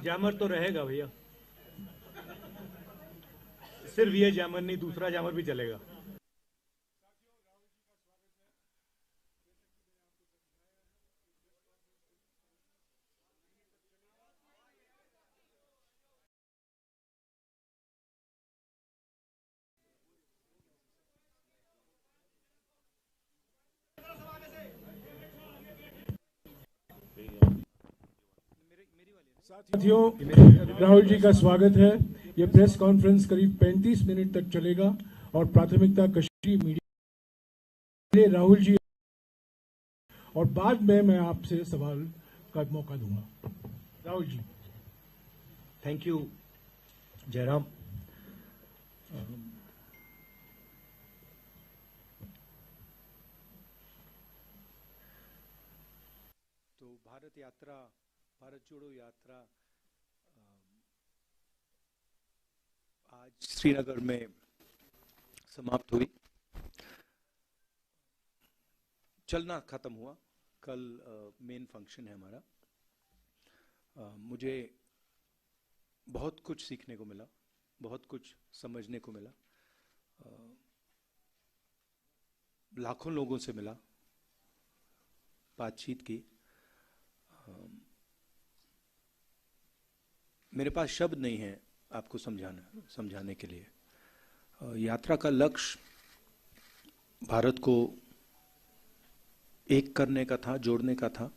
Jammer तो रहेगा भैया, सिर्फ ये जैमर नहीं, दूसरा जैमर भी चलेगा। साथियों, राहुल जी का स्वागत है। ये प्रेस कॉन्फ्रेंस करीब 35 मिनट तक चलेगा और प्राथमिकता कश्मीरी मीडिया राहुल जी, और बाद में मैं आपसे सवाल का मौका दूंगा। राहुल जी। Thank you Jairam. तो भारत यात्रा, भारत जोड़ो यात्रा आज श्रीनगर में समाप्त हुई। चलना खत्म हुआ, कल मेन फंक्शन है हमारा। मुझे बहुत कुछ सीखने को मिला, बहुत कुछ समझने को मिला, लाखों लोगों से मिला, बातचीत की। मेरे पास शब्द नहीं है आपको समझाने के लिए। यात्रा का लक्ष्य भारत को एक करने का था, जोड़ने का था।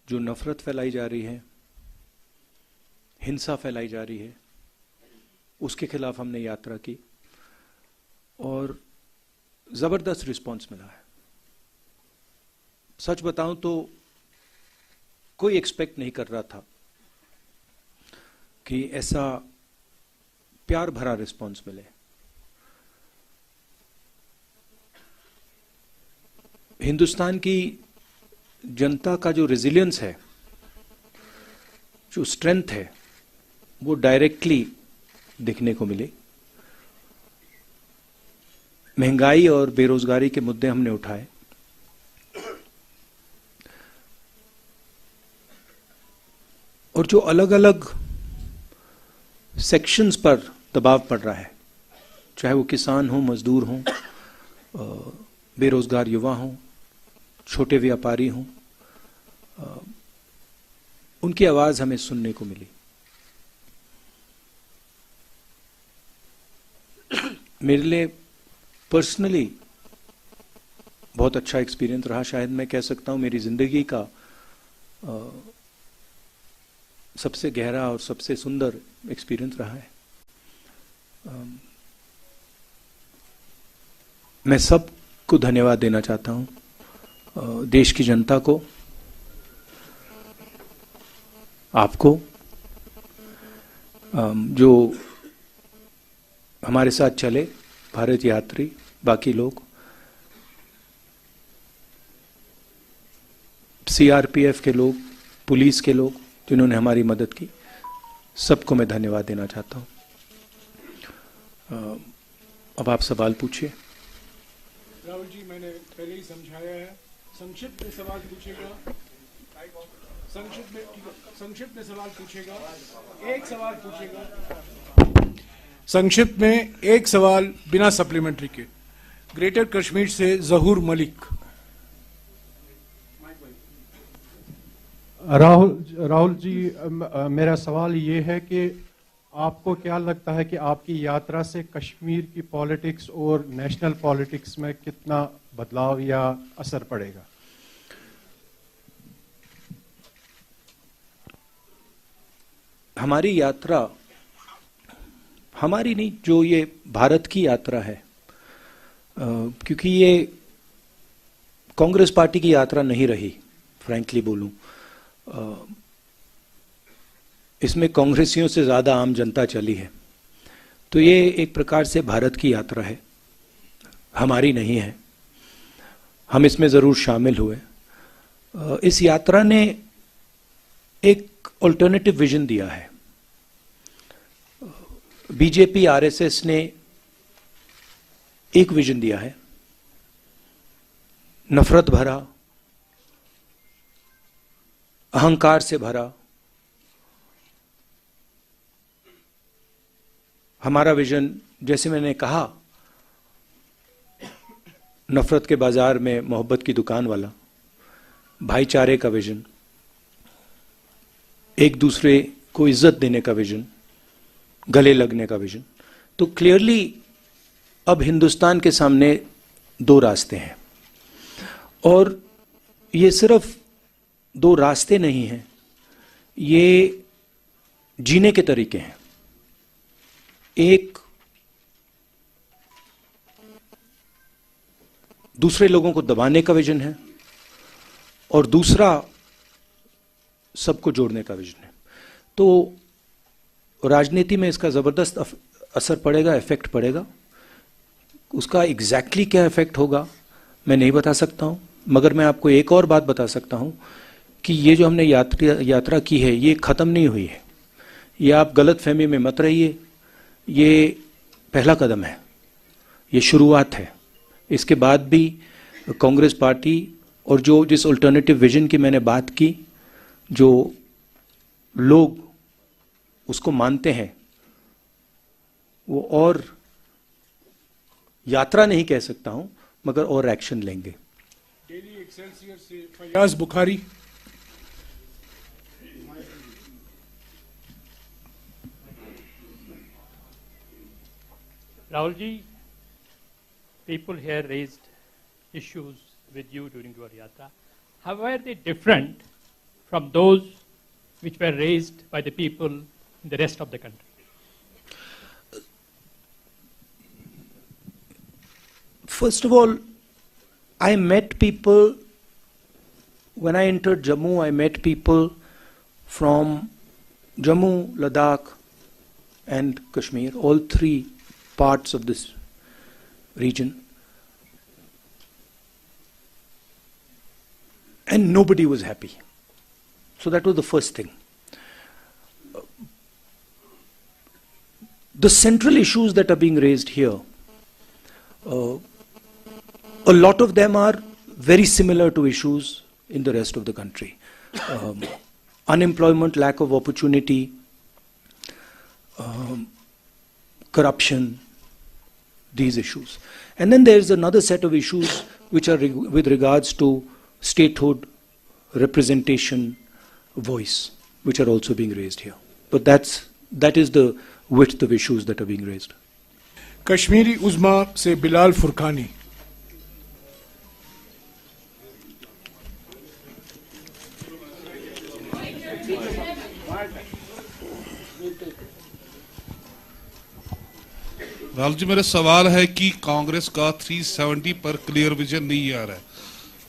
जो नफरत फैलाई जा रही है, हिंसा फैलाई जा रही है, उसके खिलाफ हमने यात्रा की और जबरदस्त रिस्पांस मिला है। सच बताऊं तो कोई एक्सपेक्ट नहीं कर रहा था कि ऐसा प्यार भरा रिस्पांस मिले। हिंदुस्तान की जनता का जो रेजिलियंस है, जो स्ट्रेंथ है, वो डायरेक्टली दिखने को मिले। महंगाई और बेरोजगारी के मुद्दे हमने उठाए। और जो अलग अलग सेक्शंस पर दबाव पड़ रहा है, चाहे वो किसान हो, मजदूर हो, बेरोजगार युवा हो, छोटे व्यापारी हों, उनकी आवाज हमें सुनने को मिली। मेरे लिए पर्सनली बहुत अच्छा एक्सपीरियंस रहा। शायद मैं कह सकता हूं मेरी जिंदगी का सबसे गहरा और सबसे सुंदर एक्सपीरियंस रहा है। मैं सबको धन्यवाद देना चाहता हूं, देश की जनता को, आपको, जो हमारे साथ चले, भारत यात्री, बाकी लोग, सीआरपीएफ के लोग, पुलिस के लोग जिन्होंने हमारी मदद की, सबको मैं धन्यवाद देना चाहता हूं। अब आप सवाल पूछिए। राहुल जी, मैंने पहले ही समझाया है, संक्षिप्त में सवाल पूछेगा, संक्षिप्त में सवाल पूछेगा, एक सवाल पूछेगा, संक्षिप्त में एक सवाल बिना सप्लीमेंट्री के। ग्रेटर कश्मीर से जहूर मलिक। राहुल जी, मेरा सवाल ये है कि आपको क्या लगता है कि आपकी यात्रा से कश्मीर की पॉलिटिक्स और नेशनल पॉलिटिक्स में कितना बदलाव या असर पड़ेगा? हमारी यात्रा, हमारी नहीं, जो ये भारत की यात्रा है, क्योंकि ये कांग्रेस पार्टी की यात्रा नहीं रही, फ्रैंकली बोलूं, इसमें कांग्रेसियों से ज्यादा आम जनता चली है। तो ये एक प्रकार से भारत की यात्रा है, हमारी नहीं है। हम इसमें जरूर शामिल हुए। इस यात्रा ने एक अल्टरनेटिव विजन दिया है। बीजेपी, आरएसएस ने एक विजन दिया है, नफरत भरा, अहंकार से भरा, हमारा विजन, जैसे मैंने कहा, नफरत के बाजार में मोहब्बत की दुकान वाला, भाईचारे का विजन, एक दूसरे को इज्जत देने का विजन, गले लगने का विजन। तो क्लियरली अब हिंदुस्तान के सामने दो रास्ते हैं, और ये सिर्फ दो रास्ते नहीं हैं, ये जीने के तरीके हैं। एक दूसरे लोगों को दबाने का विजन है, और दूसरा सबको जोड़ने का विजन है। तो राजनीति में इसका जबरदस्त असर पड़ेगा, इफेक्ट पड़ेगा। उसका एग्जैक्टली क्या इफेक्ट होगा मैं नहीं बता सकता हूं, मगर मैं आपको एक और बात बता सकता हूं कि ये जो हमने यात्रा की है, ये खत्म नहीं हुई है। ये आप गलत फहमी में मत रहिए, ये पहला कदम है, ये शुरुआत है। इसके बाद भी कांग्रेस पार्टी और जिस अल्टरनेटिव विजन की मैंने बात की, जो लोग उसको मानते हैं, वो और यात्रा नहीं कह सकता हूं, मगर और एक्शन लेंगे। डेली एक्सेलसियर से Fayaz Bukhari. Rahul ji, people here raised issues with you during your yatra. How were they different from those which were raised by the people in the rest of the country? First of all, I met people, when I entered Jammu, I met people from Jammu, Ladakh and Kashmir, all three parts of this region, and nobody was happy. So that was the first thing. The central issues that are being raised here, a lot of them are very similar to issues in the rest of the country. Unemployment, lack of opportunity, corruption, these issues. And then there's another set of issues which are with regards to statehood, representation, voice, which are also being raised here. But that is the width of issues that are being raised. Kashmiri उज़्मा से बिलाल फुरकानी। राहुल जी, मेरा सवाल है कि कांग्रेस का 370 पर clear vision नहीं आ रहा है,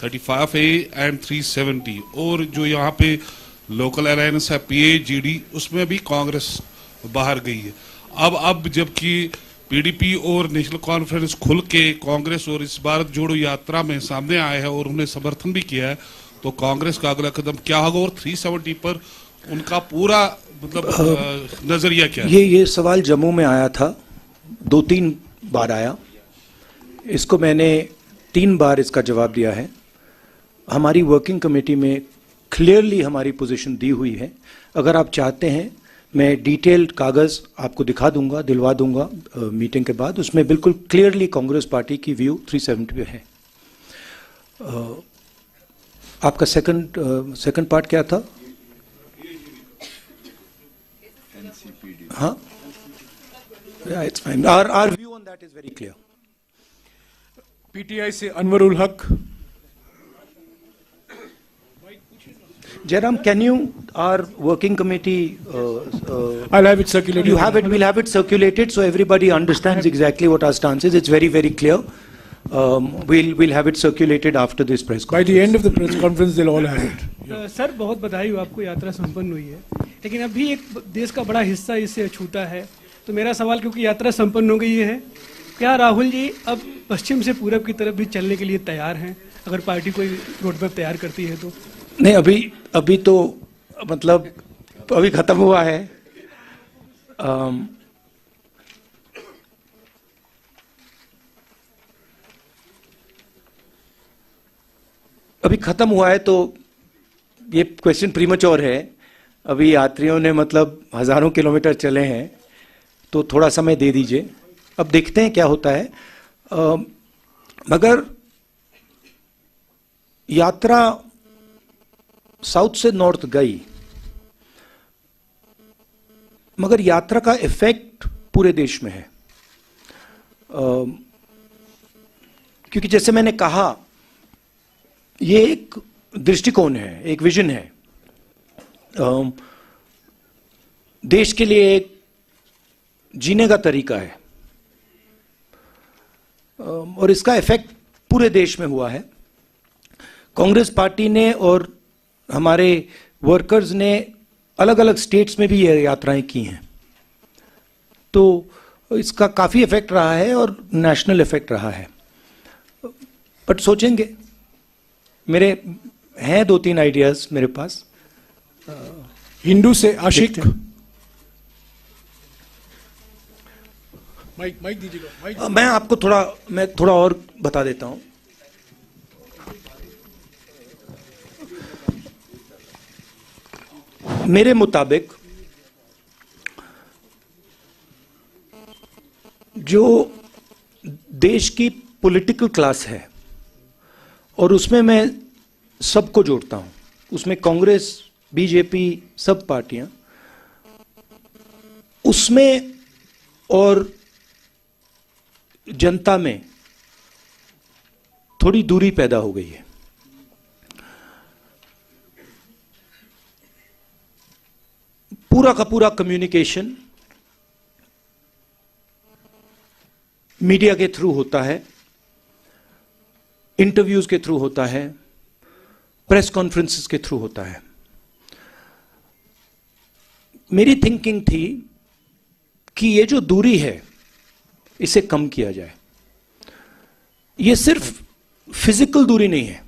35A एंड 370, और जो यहाँ पे लोकल अलायंस है PAGD, उसमें भी कांग्रेस बाहर गई है। अब जबकि PDP और नेशनल कॉन्फ्रेंस खुल के कांग्रेस और इस भारत जोड़ो यात्रा में सामने आए हैं और उन्हें समर्थन भी किया है, तो कांग्रेस का अगला कदम क्या होगा और 370 पर उनका पूरा मतलब नजरिया क्या है? ये सवाल जम्मू में आया था, 2-3 बार आया। इसको मैंने 3 बार इसका जवाब दिया है। हमारी वर्किंग कमेटी में क्लियरली हमारी पोजीशन दी हुई है। अगर आप चाहते हैं मैं डिटेल्ड कागज़ आपको दिखा दूंगा, दिलवा दूंगा मीटिंग के बाद। उसमें बिल्कुल क्लियरली कांग्रेस पार्टी की व्यू 370 पे है। आपका सेकंड पार्ट क्या था? हाँ, yeah, it's fine. Our view on that is very clear. PTI से अनवरुल हक। Jairam, can you, our working committee, I'll have it circulated. you have it, we'll have it circulated so everybody understands exactly what our stance is. It's very, very clear. We'll have it circulated after this press By conference. the end of the press conference, they'll all have it. Sir बहुत बधाई हो, आपको यात्रा संपन्न हुई है, लेकिन अभी एक देश का बड़ा हिस्सा इससे अछूता है। तो मेरा सवाल, क्योंकि यात्रा संपन्न हो गई है, क्या राहुल जी अब पश्चिम से पूरब की तरफ भी चलने के लिए तैयार हैं, अगर पार्टी कोई रोड मैप तैयार करती है तो? नहीं, अभी तो मतलब अभी खत्म हुआ है। अभी खत्म हुआ है तो ये क्वेश्चन प्रीमैच्योर है। अभी यात्रियों ने मतलब हजारों किलोमीटर चले हैं, तो थोड़ा समय दे दीजिए, अब देखते हैं क्या होता है। मगर यात्रा साउथ से नॉर्थ गई, मगर यात्रा का इफेक्ट पूरे देश में है। क्योंकि जैसे मैंने कहा, ये एक दृष्टिकोण है, एक विजन है, देश के लिए एक जीने का तरीका है, और इसका इफेक्ट पूरे देश में हुआ है। कांग्रेस पार्टी ने और हमारे वर्कर्स ने अलग अलग स्टेट्स में भी ये यात्राएं की हैं, तो इसका काफ़ी इफेक्ट रहा है और नेशनल इफेक्ट रहा है। बट सोचेंगे, मेरे हैं 2-3 आइडियाज मेरे पास। हिंदू से आशिक, माइक दीजिएगा। मैं आपको थोड़ा और बता देता हूं। मेरे मुताबिक जो देश की पॉलिटिकल क्लास है, और उसमें मैं सबको जोड़ता हूं, उसमें कांग्रेस, बीजेपी, सब पार्टियां, उसमें और जनता में थोड़ी दूरी पैदा हो गई है। पूरा का पूरा कम्युनिकेशन मीडिया के थ्रू होता है, इंटरव्यूज के थ्रू होता है, प्रेस कॉन्फ्रेंसेस के थ्रू होता है। मेरी थिंकिंग थी कि ये जो दूरी है, इसे कम किया जाए। ये सिर्फ फिजिकल दूरी नहीं है,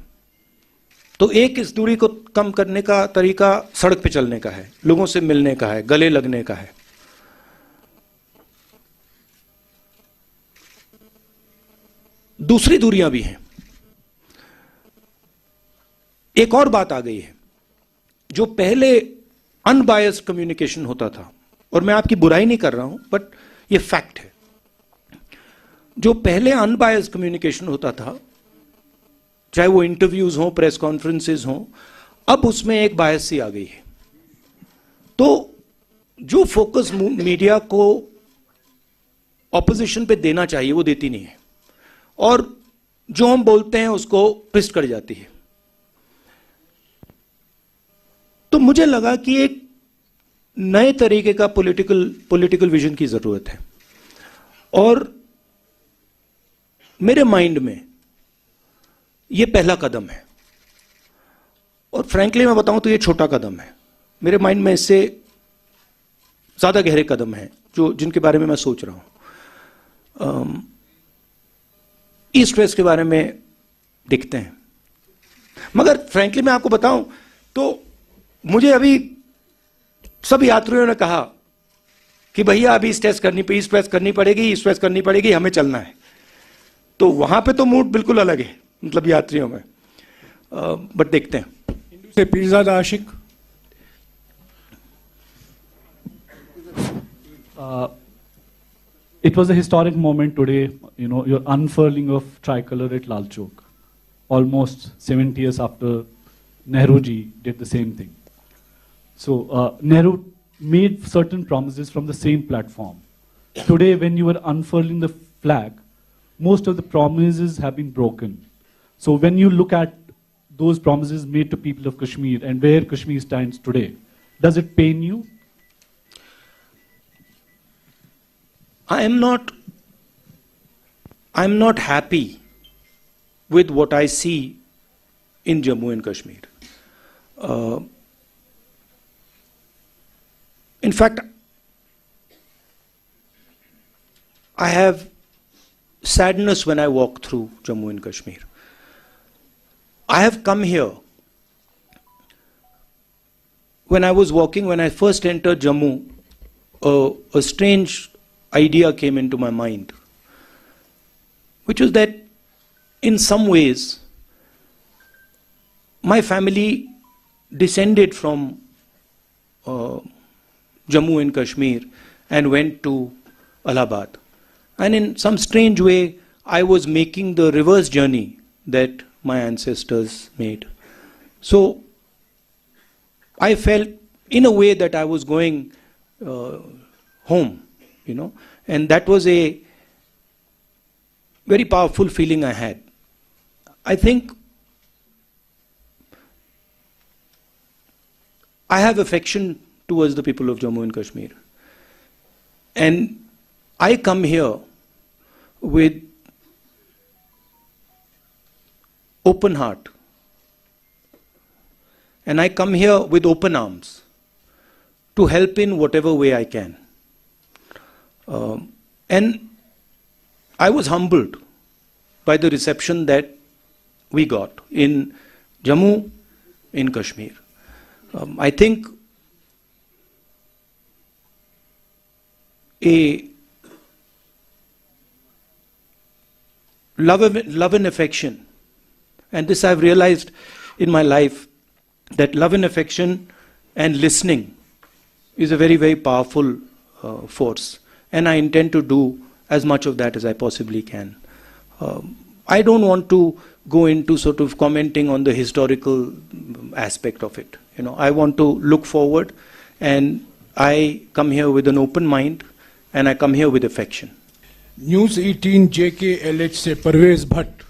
तो एक इस दूरी को कम करने का तरीका सड़क पे चलने का है, लोगों से मिलने का है, गले लगने का है। दूसरी दूरियां भी हैं। एक और बात आ गई है, जो पहले अनबायस्ड कम्युनिकेशन होता था, और मैं आपकी बुराई नहीं कर रहा हूं, बट ये फैक्ट है। जो पहले अनबायस्ड कम्युनिकेशन होता था, चाहे वो इंटरव्यूज हों, प्रेस कॉन्फ्रेंसेस हों, अब उसमें एक बायस सी आ गई है। तो जो फोकस मीडिया को ऑपोजिशन पे देना चाहिए, वो देती नहीं है, और जो हम बोलते हैं उसको ट्विस्ट कर जाती है। तो मुझे लगा कि एक नए तरीके का पॉलिटिकल विजन की जरूरत है, और मेरे माइंड में ये पहला कदम है। और फ्रैंकली मैं बताऊं तो ये छोटा कदम है। मेरे माइंड में इससे ज्यादा गहरे कदम हैं जिनके बारे में मैं सोच रहा हूं। ईस्ट वेस्ट के बारे में दिखते हैं, मगर फ्रैंकली मैं आपको बताऊं तो मुझे अभी सब यात्रियों ने कहा कि भैया अभी ईस्ट वेस्ट करनी पड़ेगी, हमें चलना है। तो वहां पे तो मूड बिल्कुल अलग है, मतलब यात्रियों में। बट देखते हैं। हिंदू से पीरजादा आशिक। It was a historic moment today, your unfurling of tricolor at Lal Chowk, almost 70 years after Nehru ji did the same thing. So Nehru made certain promises from the same platform. Today, when you were unfurling the flag, most of the promises have been broken. So when you look at those promises made to people of Kashmir and where Kashmir stands today, does it pain you? I'm not happy with what I see in Jammu and Kashmir. In fact, I have sadness when I walk through Jammu and Kashmir. I have come here. When I was walking, when I first entered Jammu, a strange idea came into my mind, which was that in some ways my family descended from Jammu and Kashmir and went to Allahabad. And in some strange way, I was making the reverse journey that my ancestors made. So I felt in a way that I was going home, and that was a very powerful feeling I had. I think I have affection towards the people of Jammu and Kashmir. And I come here with open heart. And I come here with open arms to help in whatever way I can. And I was humbled by the reception that we got in Jammu, in Kashmir. I think a love and affection, and this I've realized in my life, that love and affection and listening is a very, very powerful force. And I intend to do as much of that as I possibly can. I don't want to go into sort of commenting on the historical aspect of it. I want to look forward, and I come here with an open mind, and I come here with affection. News 18 JKLH से परवेज भट्ट।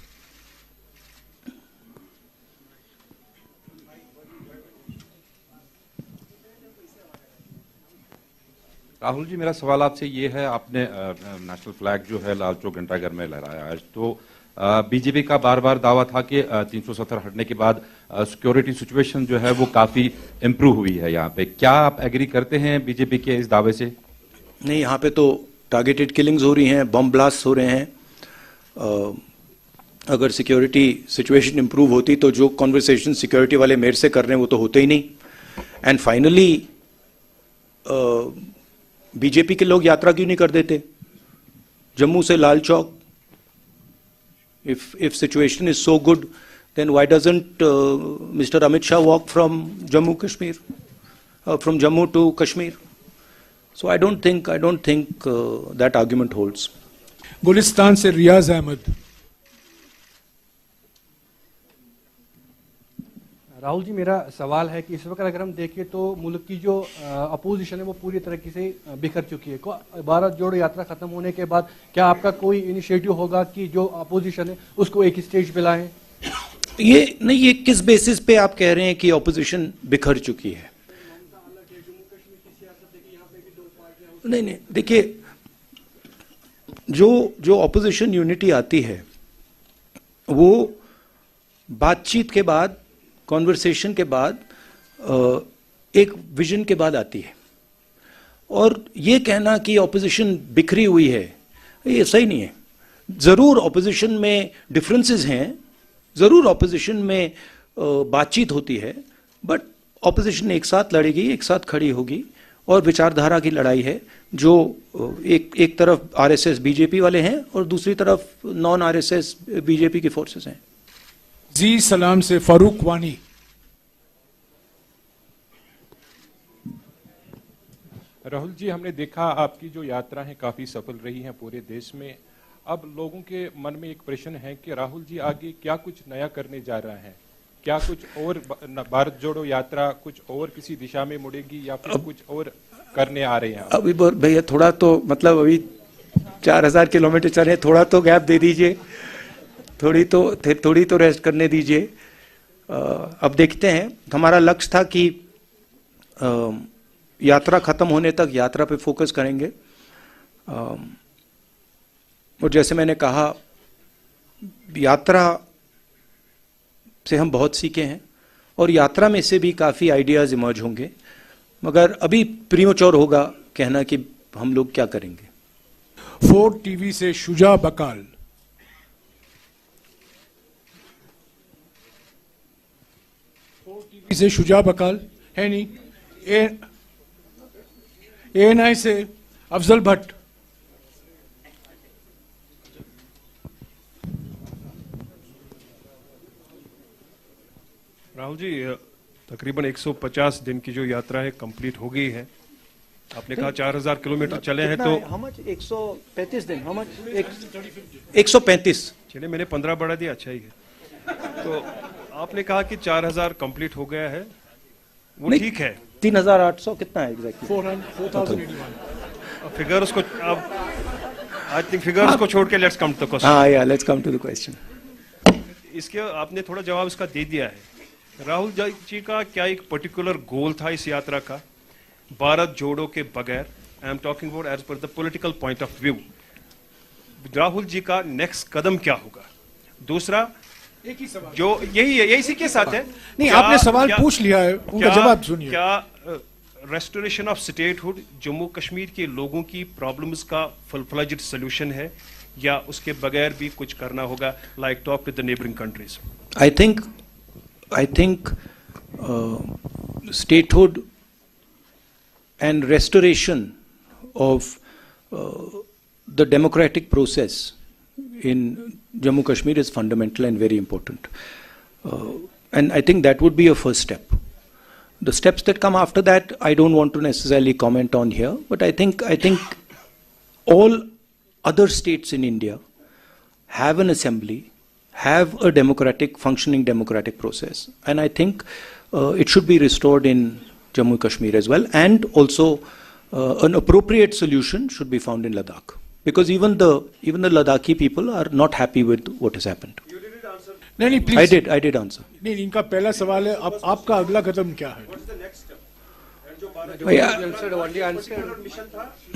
राहुल जी, मेरा सवाल आपसे ये है, आपने national flag जो है लाल चौक घंटाघर में लहराया आज, तो बीजेपी का बार बार दावा था कि 370 हटने के बाद सिक्योरिटी सिचुएशन जो है वो काफी इम्प्रूव हुई है यहाँ पे। क्या आप एग्री करते हैं बीजेपी के इस दावे से? नहीं, यहाँ पे तो टारगेटेड किलिंग्स हो रही हैं, बम ब्लास्ट हो रहे हैं। अगर सिक्योरिटी सिचुएशन इम्प्रूव होती तो जो कॉन्वर्सेशन सिक्योरिटी वाले मेरे से कर रहे हैं वो तो होते ही नहीं। एंड फाइनली बीजेपी के लोग यात्रा क्यों नहीं कर देते जम्मू से Lal Chowk? If situation is so good, then why doesn't Mr. Amit Shah walk from Jammu Kashmir, from Jammu to Kashmir? So I don't think that argument holds. Gulistan से रियाज अहमद। राहुल जी, मेरा सवाल है कि इस वक्त अगर हम देखें तो मुल्क की जो अपोजिशन है वो पूरी तरीके से बिखर चुकी है। भारत जोड़ो यात्रा खत्म होने के बाद क्या आपका कोई इनिशिएटिव होगा कि जो अपोजिशन है उसको एक स्टेज पे लाएं? ये किस बेसिस पे आप कह रहे हैं कि अपोजिशन बिखर चुकी है? नहीं, देखिए, जो अपोजिशन यूनिटी आती है वो बातचीत के बाद, कॉन्वर्सेशन के बाद, एक विजन के बाद आती है। और ये कहना कि ऑपोजिशन बिखरी हुई है, ये सही नहीं है। जरूर ऑपोजिशन में डिफरेंसेस हैं, जरूर ऑपोजिशन में बातचीत होती है, बट ऑपोजिशन एक साथ लड़ेगी, एक साथ खड़ी होगी, और विचारधारा की लड़ाई है जो एक तरफ आरएसएस बीजेपी वाले हैं और दूसरी तरफ नॉन आरएसएस बीजेपी की फोर्सेस हैं। जी सलाम से फारूक वानी। राहुल जी, हमने देखा आपकी जो यात्रा है काफी सफल रही है पूरे देश में। अब लोगों के मन में एक प्रश्न है कि राहुल जी आगे क्या कुछ नया करने जा रहे हैं? क्या कुछ और भारत जोड़ो यात्रा कुछ और किसी दिशा में मुड़ेगी या फिर कुछ और करने आ रहे हैं? अभी भैया थोड़ा तो मतलब अभी 4000 किलोमीटर चले, थोड़ा तो गैप दे दीजिए, थोड़ी तो रेस्ट करने दीजिए। अब देखते हैं। हमारा लक्ष्य था कि यात्रा खत्म होने तक यात्रा पे फोकस करेंगे। और जैसे मैंने कहा, यात्रा से हम बहुत सीखे हैं और यात्रा में से भी काफ़ी आइडियाज़ इमर्ज होंगे, मगर अभी प्रीमोच्योर होगा कहना कि हम लोग क्या करेंगे। 4 TV से शुजा बकाल। से शुजा बकाल है नहीं। ANI से अफजल भट्ट। राहुल जी, तकरीबन 150 दिन की जो यात्रा है कंप्लीट हो गई है। आपने कहा 4000 किलोमीटर चले हैं तो how much 135 दिन how much 135 चलिए मैंने 15 बढ़ा दिया, अच्छा ही है। तो आपने कहा कि 4000 कंप्लीट हो गया है, वो ठीक है। 3800 कितना है एग्जैक्टली? 4,081 फिगर्स को अब आई थिंक फिगर्स को छोड़ के let's come to the question. हाँ, या let's come to the question. इसके आपने थोड़ा जवाब इसका दे दिया है। राहुल जी का क्या एक पर्टिकुलर गोल था इस यात्रा का, भारत जोड़ो के बगैर? I am talking about as per the political point of view. Rahul ji का नेक्स्ट कदम क्या होगा? दूसरा एक ही सवाल जो यही है, यही इसी के साथ है। नहीं, आपने सवाल पूछ लिया है, उनका जवाब सुनिए। क्या restoration of statehood Jammu Kashmir के लोगों की प्रॉब्लम्स का फुल फ्लेज्ड सॉल्यूशन है, या उसके बगैर भी कुछ करना होगा, like talk with the neighbouring countries? I think statehood and restoration of the democratic process in Jammu Kashmir is fundamental and very important. And I think that would be a first step. The steps that come after that, I don't want to necessarily comment on here, but I think all other states in India have an assembly, have a functioning democratic process, and I think it should be restored in Jammu Kashmir as well, and also an appropriate solution should be found in Ladakh, because even the Ladakhi people are not happy with what has happened. नहीं please. I did answer. नहीं, इनका पहला सवाल है, अब आपका अगला कदम क्या है?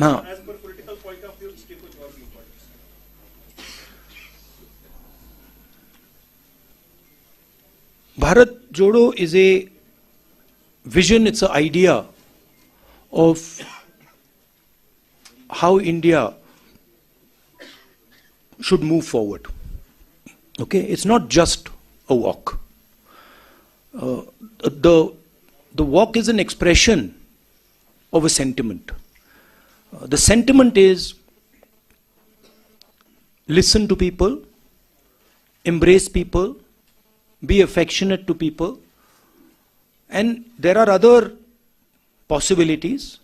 हाँ, Bharat Jodo is a vision, it's an idea of how India should move forward. Okay, it's not just a walk. The walk is an expression of a sentiment. The sentiment is listen to people, embrace people, be affectionate to people, and there are other possibilities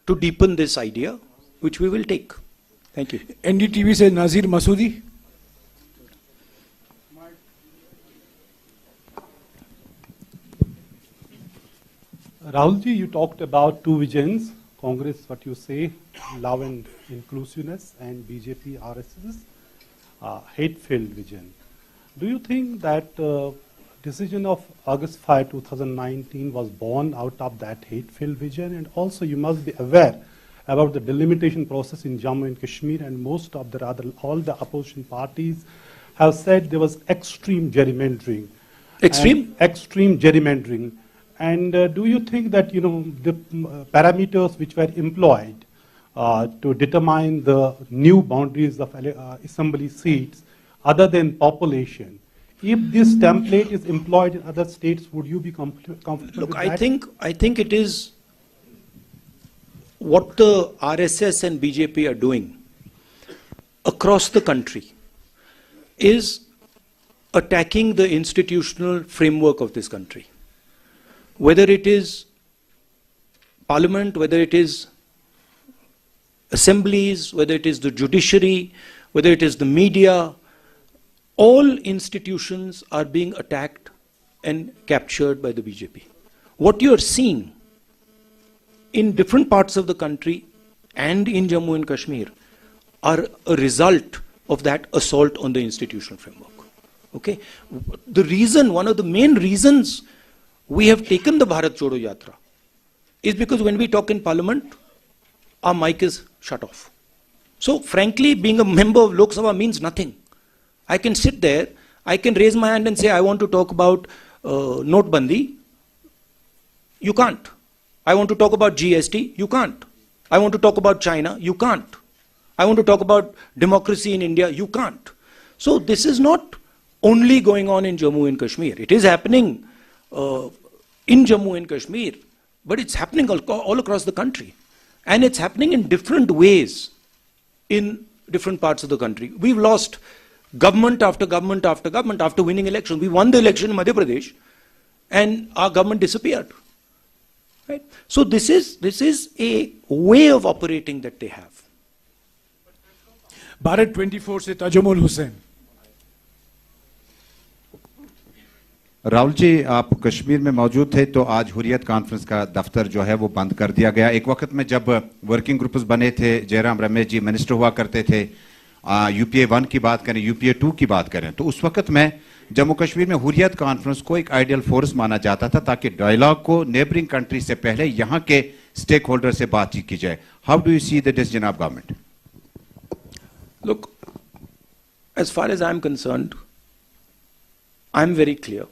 to deepen this idea, which we will take. Thank you. NDTV से नाजिर Masoodi. Rahul ji, you talked about two visions. Congress, what you say, love and inclusiveness, and BJP, RSS, hate-filled vision. Do you think that decision of August 5, 2019 was born out of that hate-filled vision? And also you must be aware about the delimitation process in Jammu and Kashmir, and most of all the opposition parties have said there was extreme gerrymandering. Extreme gerrymandering. And do you think that, the parameters which were employed to determine the new boundaries of assembly seats, other than population, if this template is employed in other states, would you be comfortable with that? I think it is what the RSS and BJP are doing across the country is attacking the institutional framework of this country. Whether it is parliament, whether it is assemblies, whether it is the judiciary, whether it is the media, all institutions are being attacked and captured by the BJP. What you are seeing in different parts of the country and in Jammu and Kashmir are a result of that assault on the institutional framework. Okay? One of the main reasons we have taken the Bharat Jodo Yatra is because when we talk in parliament, our mic is shut off. So frankly, being a member of Lok Sabha means nothing. I can sit there, I can raise my hand and say, I want to talk about Notbandi. You can't. I want to talk about GST. You can't. I want to talk about China. You can't. I want to talk about democracy in India. You can't. So this is not only going on in Jammu and Kashmir. It is happening in Jammu and Kashmir, but it's happening all across the country. And it's happening in different ways in different parts of the country. We've lost government after government after government after winning election. We won the election in Madhya Pradesh and our government disappeared. Right? So this is a way of operating that they have. Bharat 24 से ताजुमुल हुसैन। राहुल जी, आप कश्मीर में मौजूद थे तो आज Hurriyat conference का दफ्तर जो है वो बंद कर दिया गया। एक वक्त में जब वर्किंग ग्रुप्स बने थे, जयराम रमेश जी मिनिस्टर हुआ करते थे, यूपीए 1 की बात करें, यूपीए 2 की बात करें, तो उस वक्त में जम्मू कश्मीर में हुर्रियत कॉन्फ्रेंस को एक आइडियल फोर्स माना जाता था ताकि डायलॉग को नेबरिंग कंट्री से पहले यहाँ के स्टेक होल्डर से बातचीत की जाए। How do you see the decision of government? Look, as far as I'm concerned, I'm very clear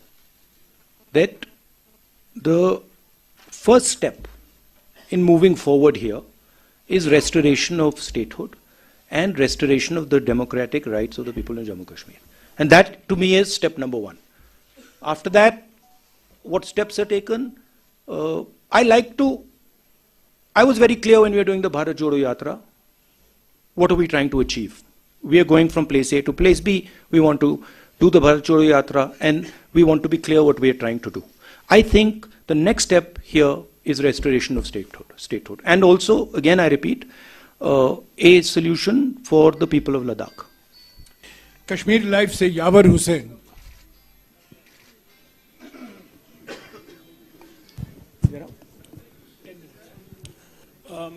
that the first step in moving forward here is restoration of statehood and restoration of the democratic rights of the people in Jammu Kashmir. And that, to me, is step number one. After that, what steps are taken? I was very clear when we were doing the Bharat Jodo Yatra. What are we trying to achieve? We are going from place A to place B. We want to do the Bharat Jodo Yatra, and we want to be clear what we are trying to do. I think the next step here is restoration of statehood. And also, again, I repeat, a solution for the people of Ladakh. Kashmir life से यावर Hussain.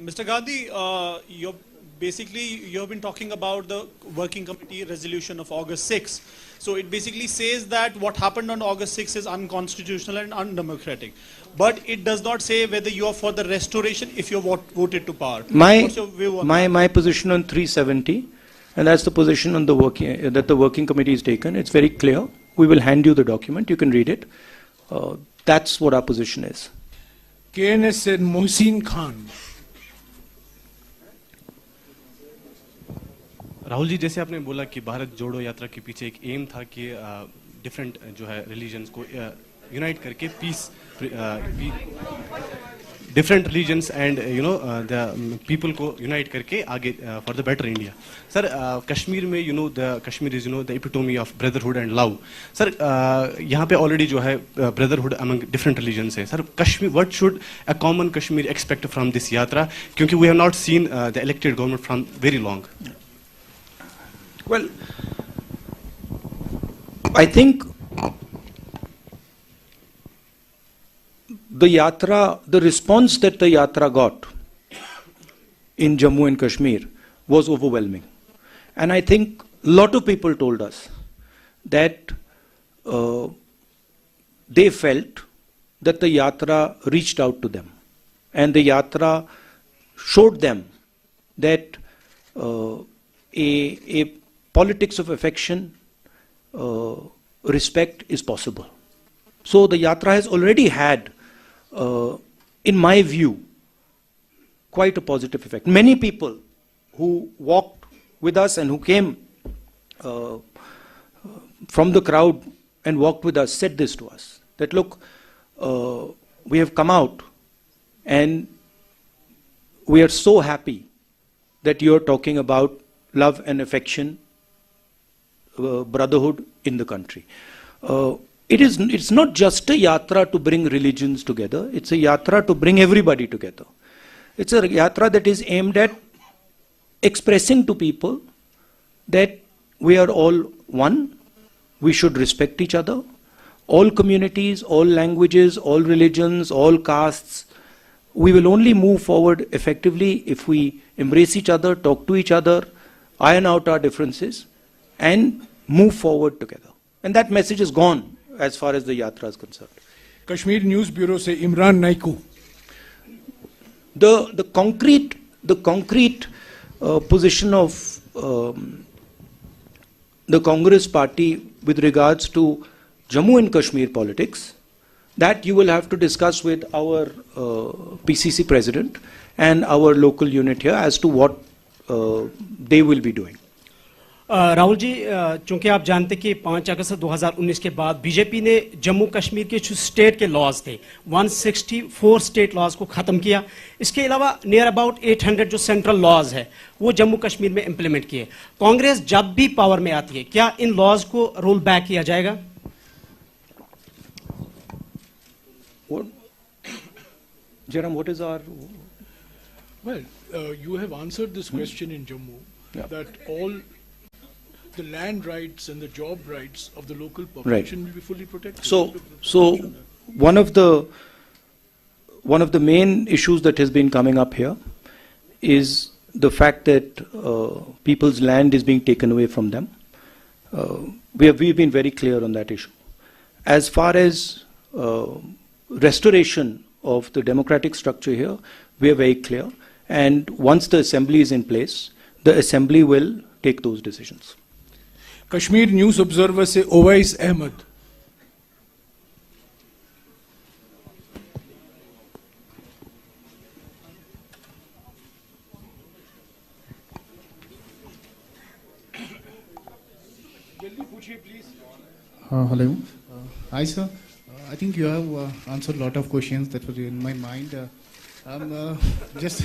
Mr. Gandhi, you have been talking about the working committee resolution of August 6. So it basically says that what happened on August 6 is unconstitutional and undemocratic. But it does not say whether you are for the restoration if you voted to power. What's your view on that? My position on 370, and that's the position on the working committee is taken. It's very clear. We will hand you the document. You can read it. That's what our position is. KNS से मोहसिन खान। राहुल जी, जैसे आपने बोला कि भारत जोड़ो यात्रा के पीछे एक एम था कि डिफरेंट जो है रिलीजन्स को यूनाइट करके peace, different religions and the people को यूनाइट करके आगे for the better India. Sir, Kashmir में the Kashmir is the epitome of brotherhood and love. Sir, यहाँ पे ऑलरेडी जो है ब्रदरहुड अमंग डिफरेंट रिलीजन्स है। Sir, Kashmir, what should a common Kashmir expect from this yatra, क्योंकि we have not seen the elected government from very long. Well, I think the response that the Yatra got in Jammu and Kashmir was overwhelming. And I think a lot of people told us that they felt that the Yatra reached out to them. And the Yatra showed them that a politics of affection, respect is possible. So the Yatra has already had, in my view, quite a positive effect. Many people who walked with us and who came from the crowd and walked with us said this to us, that look, we have come out and we are so happy that you are talking about love and affection, brotherhood in the country. It's not just a yatra to bring religions together, it's a yatra to bring everybody together. It's a yatra that is aimed at expressing to people that we are all one, we should respect each other, all communities, all languages, all religions, all castes. We will only move forward effectively if we embrace each other, talk to each other, iron out our differences, and move forward together. And that message is gone as far as the yatra is concerned. Kashmir News Bureau se Imran Naiku. The concrete position of the Congress party with regards to Jammu and Kashmir politics, that you will have to discuss with our PCC president and our local unit here as to what they will be doing. Rahul ji, चूंकि आप जानते कि 5 अगस्त 2019 के बाद BJP ने जम्मू कश्मीर के जो state के लॉज थे 164 स्टेट लॉज को ख़त्म किया। इसके अलावा नियर अबाउट 800 जो सेंट्रल लॉज है वो जम्मू कश्मीर में इंप्लीमेंट किए। कांग्रेस जब भी पावर में आती है, क्या इन लॉज को रोल बैक किया जाएगा? Jairam, what is our... Well, you have answered this question in Jammu, that all the land rights and the job rights of the local population will be fully protected. So one of the main issues that has been coming up here is the fact that people's land is being taken away from them. We've been very clear on that issue. As far as restoration of the democratic structure here, we are very clear. And once the assembly is in place, the assembly will take those decisions. Kashmir News Observer से Owais Ahmed. Hello. Hi, sir. I think you have answered a lot of questions that were in my mind. Just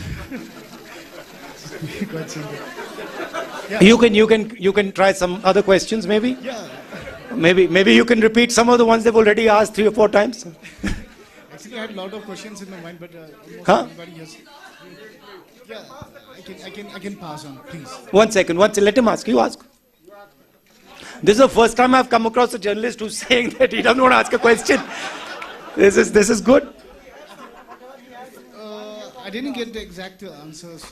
quite simple. Yeah. You can try some other questions, maybe. Yeah. Maybe you can repeat some of the ones they've already asked 3 or 4 times. Actually, I had a lot of questions in my mind, but almost everybody has. Yeah, I can pass on, please. One second. Let him ask. You ask. This is the first time I've come across a journalist who's saying that he doesn't want to ask a question. This is good. I didn't get the exact answers,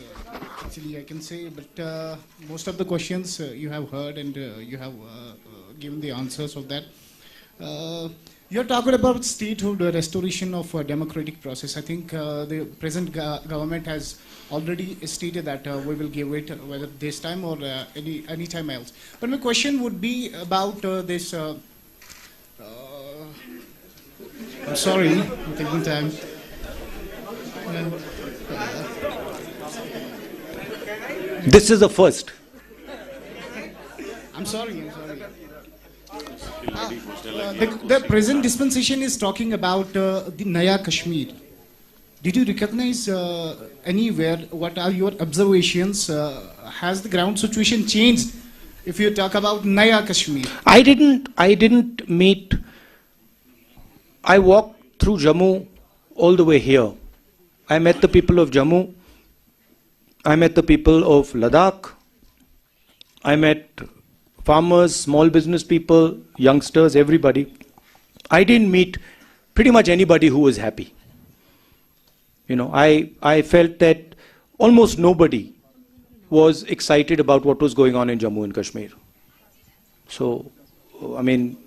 actually, I can say, but most of the questions you have heard and you have given the answers of that. You're talking about statehood restoration of democratic process. I think the present government has already stated that we will give it whether this time or any time else. But my question would be about this. I'm sorry, I'm taking time. This is the first. I'm sorry. The present dispensation is talking about the Naya Kashmir. Did you recognize anywhere? What are your observations? Has the ground situation changed? If you talk about Naya Kashmir, I didn't meet. I walked through Jammu all the way here. I met the people of Jammu. I met the people of Ladakh. I met farmers, small business people, youngsters, everybody. I didn't meet pretty much anybody who was happy. You know, I felt that almost nobody was excited about what was going on in Jammu and Kashmir. So, I mean,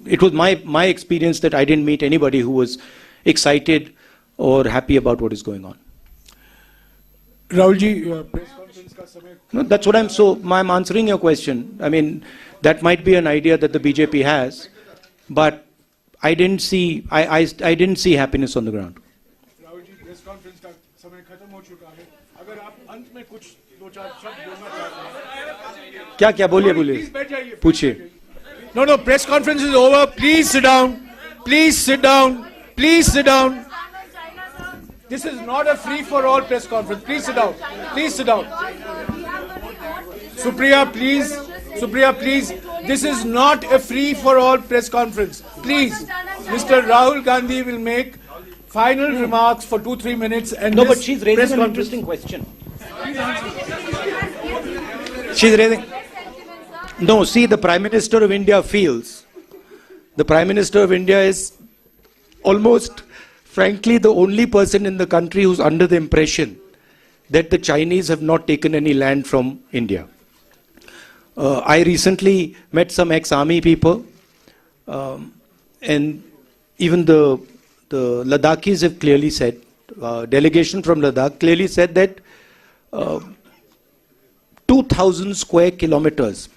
it was my experience that I didn't meet anybody who was excited or happy about what is going on. Rahul ji, press conference ka samay. No, that's what I'm answering your question. I mean, that might be an idea that the BJP has, but I didn't see happiness on the ground. Rahul ji, press conference ka samay khatam ho chuka hai. Agar aap ant mein kuch do char shabd bolna chahte hain. क्या बोलिए पूछिए. No, press conference is over. Please sit down. Please sit down. Please sit down. This is not a free-for-all press conference. Please sit down. Please sit down. Supriya, please. This is not a free-for-all press conference. Please. Mr. Rahul Gandhi will make final remarks for 2-3 minutes. And no, but she's raising an interesting question. She's raising... No, see, the Prime Minister of India feels... The Prime Minister of India is almost... frankly, the only person in the country who's under the impression that the Chinese have not taken any land from India. I recently met some ex-army people, and even the Ladakhis have clearly said, delegation from Ladakh clearly said that 2,000 square kilometers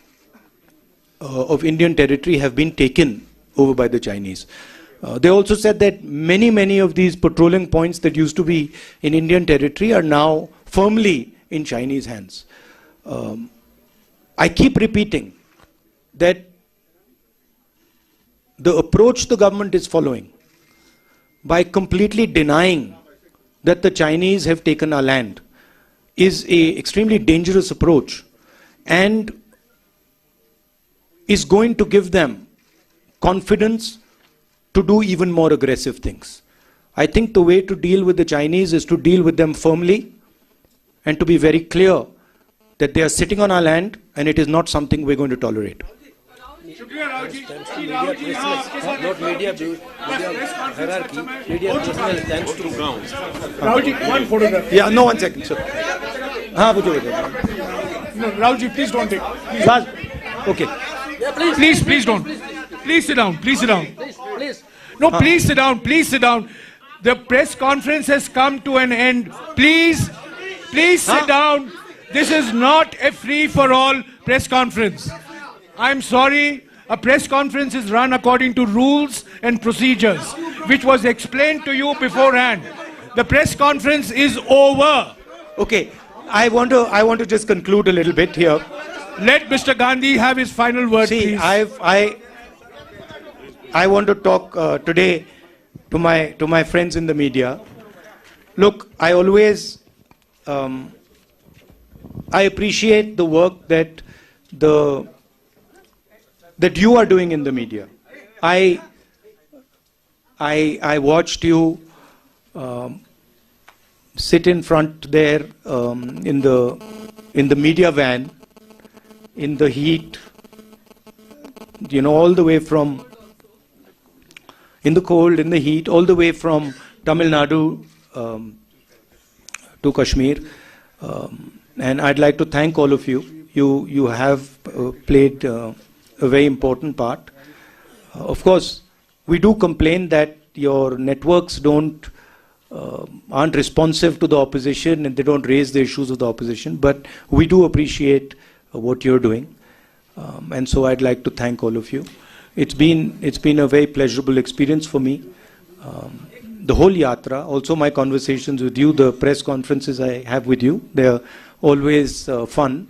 of Indian territory have been taken over by the Chinese. They also said that many of these patrolling points that used to be in Indian territory are now firmly in Chinese hands. I keep repeating that the approach the government is following by completely denying that the Chinese have taken our land is an extremely dangerous approach and is going to give them confidence to do even more aggressive things. I think the way to deal with the Chinese is to deal with them firmly and to be very clear that they are sitting on our land and it is not something we're going to tolerate. Not media hierarchy, media personnel thanks to ground. Rahulji, one photograph. Yeah, no, 1 second. Sir. No, Rahulji, please don't take. Please. Okay. Yeah, please don't. Please sit down. Please sit down. Please. No, please sit down. Please sit down. The press conference has come to an end. Please sit down. This is not a free-for-all press conference. I'm sorry. A press conference is run according to rules and procedures, which was explained to you beforehand. The press conference is over. Okay. I want to just conclude a little bit here. Let Mr. Gandhi have his final word, See, please. I want to talk today to my friends in the media. Look, I always I appreciate the work that you are doing in the media. I watched you sit in front there in the media van in the heat, all the way from in the cold, in the heat, all the way from Tamil Nadu to Kashmir. And I'd like to thank all of you. You have played a very important part. Of course, we do complain that your networks aren't responsive to the opposition and they don't raise the issues of the opposition, but we do appreciate what you're doing. And so I'd like to thank all of you. It's been a very pleasurable experience for me. The whole yatra, also my conversations with you, the press conferences I have with you, they're always fun.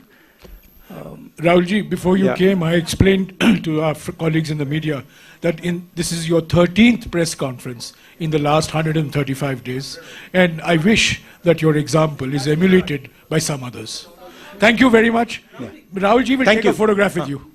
Rahulji, before you came, I explained to our colleagues in the media that this is your 13th press conference in the last 135 days, and I wish that your example is emulated by some others. Thank you very much. Rahulji will take a photograph with you.